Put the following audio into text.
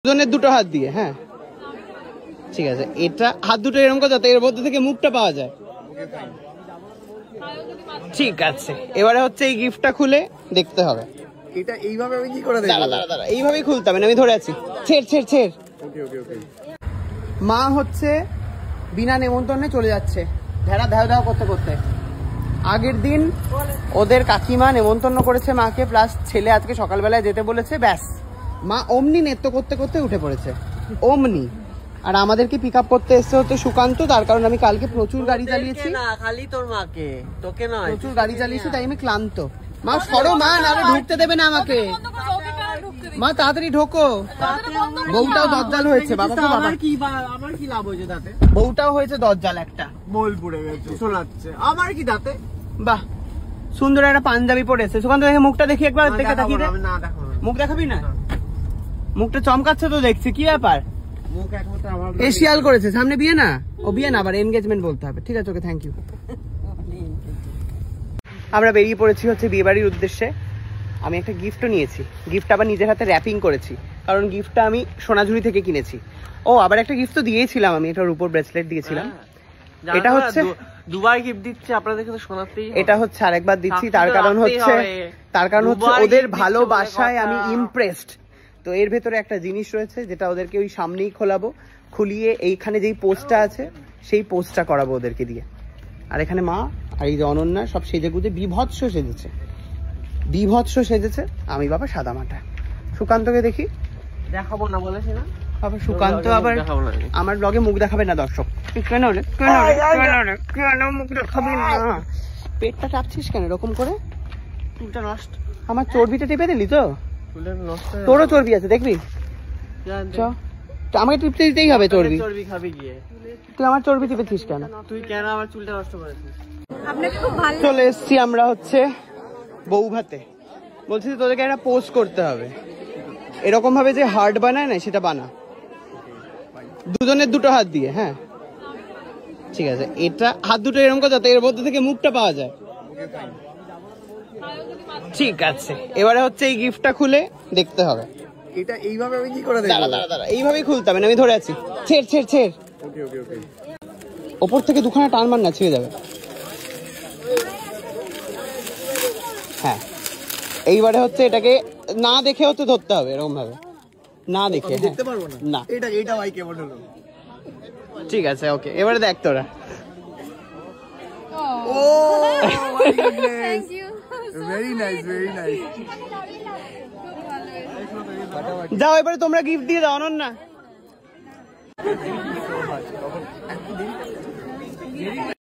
দুজনের দুটো হাত দিয়ে, হ্যাঁ ঠিক আছে। এটা হাত দুটো এরকম করে যাতে এর মধ্যে থেকে মুখটা পাওয়া যায়। ঠিক আছে, এবারে হচ্ছে এই গিফটটা খুলে দেখতে হবে। এটা এইভাবে আমি কি করে দেব? দাঁড়া, এইভাবেই খুলতে হবে না, আমি ধরে আছি। ছেড়। ওকে। মা হচ্ছে বিনা নেমন্তন্নে চলে যাচ্ছে, ধ্যাও করতে। আগের দিন ওদের কাকিমা নেমন্তন্ন করেছে মাকে, প্লাস ছেলে আজকে সকালবেলায় যেতে বলেছে, ব্যাস মা অমনি নৃত্য করতে উঠে পড়েছে, অমনি। আর আমাদেরকে পিক আপ করতে এসছে হচ্ছে সুকান্ত, তার কারণ আমি কালকে প্রচুর গাড়ি চালিয়েছি। খালি তোর মাকে, তোকে নয়, প্রচুর গাড়ি চালিয়েছি, তাই আমি ক্লান্ত। মা সরো মা, নাহলে ঢুকতে দেবে না আমাকে। মা তাড়াতাড়ি ঢোকো। বউটাও দজ্জাল হয়েছে বাবা। আমার কি লাভ হয়েছে তাতে? বউটাও হয়েছে দজ্জাল, একটা মোল পুড়ে গেছে শোনাচ্ছে। আমার কি তাতে? বাহ, সুন্দর একটা পাঞ্জাবি পরেছে। সুকান্ত দেখে মুখটা দেখি একবার, দেখে তাকিয়ে দে। না দেখো, মুখ দেখাবি না? মুখটা চমকাচ্ছে তো দেখছি, কি ব্যাপার? মুখ একমাত্র আমার ফেসিয়াল করেছে, সামনে বিয়ে না? ও বিয়ে না, আবার এনগেজমেন্ট বলতে হবে। ঠিক আছে, ওকে থ্যাংক ইউ। আমরা বেরিয়ে পড়েছি হচ্ছে বিয়ে বাড়ির উদ্দেশ্যে। আমি একটা গিফটও নিয়েছি, গিফট আবার নিজের হাতে র্যাপিং করেছি, কারণ গিফটটা আমি সোনাঝুরি থেকে কিনেছি। ও আবার একটা গিফট তো দিয়েছিলাম আমি, এটার উপর ব্রেসলেট দিয়েছিলাম। এটা হচ্ছে দুবার গিফট দিচ্ছে আপনাদেরকে, তো শোনাতেই। এটা হচ্ছে আরেকবার দিচ্ছি, তার কারণ হচ্ছে ওদের ভালোবাসায় আমি ইমপ্রেসড। তো এর ভেতরে একটা জিনিস রয়েছে যেটা ওদেরকে ওই সামনেই খোলাবো, খুলিয়ে এইখানে যেই পোস্টটা আছে সেই পোস্টটা করাবো ওদেরকে দিয়ে। আর এখানে মা আর এই যে অনন্যা সব সেজেগুজে বিভৎস সেজেছে। আমি বাবা সাদা মাটা। সুকান্তকে দেখি, দেখাবো না বলেছি না বাবা। সুকান্ত আবার আমার ব্লগে মুখ দেখাবে না দর্শক। কেন মুখ দেখাবি না? পেটটা চাপছিস কেন এরকম করে? চুলটা নষ্ট। আমার চর্বিটা টিপে দিলি তো? চুলটা নষ্ট। তোরও চর্বি আছে দেখবি, আমাকে টিপতে দিতেই হবে চর্বি। চর্বি খাবি গিয়ে? তুই আমার চর্বি টিপেছিস কেন? তুই কেন আমার চুলটা নষ্ট করেছিস? চলে এসছি আমরা হচ্ছে বউ ভাতে। বলছি তোদেরকে একটা পোস্ট করতে হবে, এরকম ভাবে যে হার্ট বানায় না সেটা বানা, দুজনের দুটো হাত দিয়ে, হ্যাঁ ঠিক আছে। এটা হাত দুটো এরকম করে যাতে এর মধ্যে থেকে মুখটা পাওয়া যায়। ঠিক আছে, এবারে হচ্ছে এই গিফটটা খুলে দেখতে হবে। এটা এইভাবে আমি কি করে দেব? দাঁড়া, এইভাবেই খুলতে হবে না, আমি ধরে আছি। ছেড়। ওকে। ওপর থেকে দুখানা টান মার না, ছিঁড়ে যাবে। হ্যাঁ, এইবারে হচ্ছে এটাকে না দেখে হচ্ছে ধরতে হবে, এরকম ভাবে না দেখে। দেখতে পারবো না। এটা ভাই কেমন হলো? ঠিক আছে, ওকে। এবারে দেখ তোরা। ও মাই গুডনেস, ভেরি নাইস। যাও এবারে তোমরা গিফট দিয়ে দাও অনন্যা।